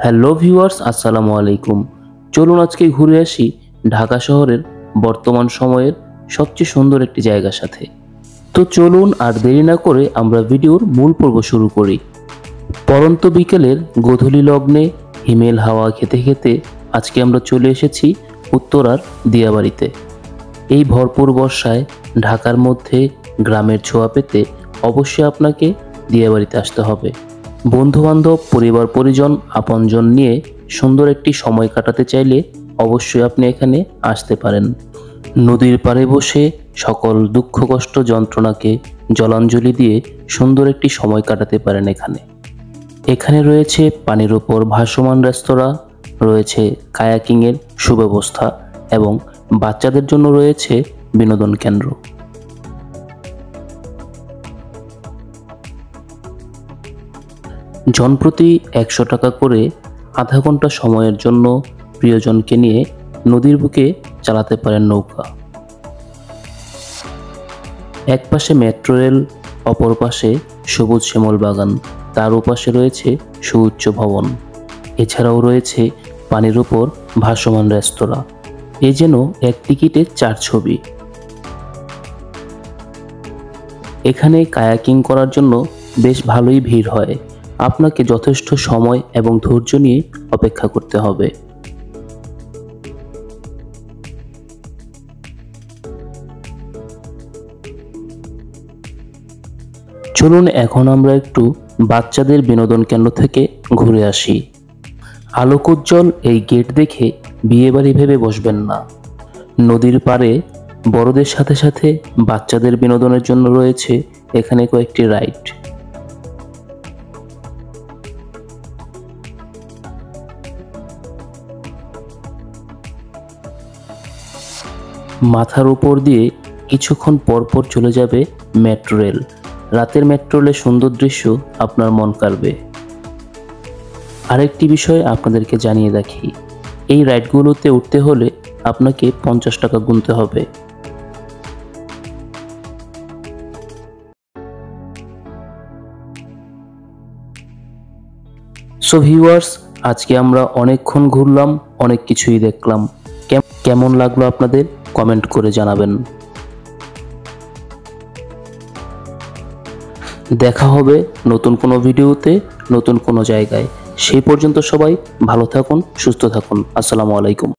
Hello viewers, আসসালামু আলাইকুম। চলুন আজকে ঘুরে আসি ঢাকা শহরের বর্তমান সময়ের সবচেয়ে সুন্দর একটি জায়গার সাথে। তো চলুন আর দেরি না করে আমরা ভিডিওর মূল পর্ব শুরু করি। পরন্ত বিকেলের গোধূলি লগ্নে হিমেল হাওয়া খেতে খেতে আজকে আমরা চলে এসেছি উত্তরার দিয়াবাড়িতে। এই ভরপুর বর্ষায় ঢাকার মধ্যে গ্রামের ছোঁয়া পেতে অবশ্যই আপনাকে দিয়াবাড়িতে আসতে হবে। বন্ধুবান্ধব, পরিবার পরিজন, আপনজন নিয়ে সুন্দর একটি সময় কাটাতে চাইলে অবশ্যই আপনি এখানে আসতে পারেন। নদীর পাড়ে বসে সকল দুঃখ কষ্ট যন্ত্রণাকে জলাঞ্জলি দিয়ে সুন্দর একটি সময় কাটাতে পারেন এখানে রয়েছে পানির ওপর ভাসমান রেস্তোরাঁ, রয়েছে কায়াকিংয়ের সুব্যবস্থা এবং বাচ্চাদের জন্য রয়েছে বিনোদন কেন্দ্র। জনপ্রতি 100 টাকা করে আধা ঘন্টা সময়ের জন্য প্রিয়জনকে নিয়ে নদীর বুকে চালাতে পারেন নৌকা। এক পাশে মেট্রো রেল, অপর পাশে সবুজ শ্যামল বাগান, তার ওপাশে রয়েছে সুউচ্চ ভবন। এছাড়াও রয়েছে পানির ওপর ভাসমান রেস্তোরাঁ। এ যেন এক টিকিটে 4 ছবি। এখানে কায়াকিং করার জন্য বেশ ভালোই ভিড় হয়। আপনাকে যথেষ্ট সময় এবং ধৈর্য নিয়ে অপেক্ষা করতে হবে। চলুন এখন আমরা একটু বাচ্চাদের বিনোদন কেন্দ্র থেকে ঘুরে আসি। আলোকোজ্জ্বল এই গেট দেখে বিয়েবাড়ি ভেবে বসবেন না। নদীর পাড়ে বড়দের সাথে সাথে বাচ্চাদের বিনোদনের জন্য রয়েছে এখানে কয়েকটি রাইড। মাথার উপর দিয়ে কিছুক্ষণ পরপর চলে যাবে মেট্রো রেল। রাতের মেট্রো রেলের সুন্দর দৃশ্য আপনার মন কাড়বে। আরেকটি বিষয় আপনাদেরকে জানিয়ে রাখি, এই রাইডগুলোতে উঠতে হলে আপনাকে 50 টাকা গুনতে হবে। সো ভিউয়ার্স, আজকে আমরা অনেকক্ষণ ঘুরলাম, অনেক কিছুই দেখলাম। কেমন লাগলো আপনাদের কমেন্ট করে জানাবেন। দেখা হবে নতুন কোনো ভিডিওতে, নতুন কোনো জায়গায়। সেই পর্যন্ত সবাই ভালো থাকুন, সুস্থ থাকুন। আসসালামু আলাইকুম।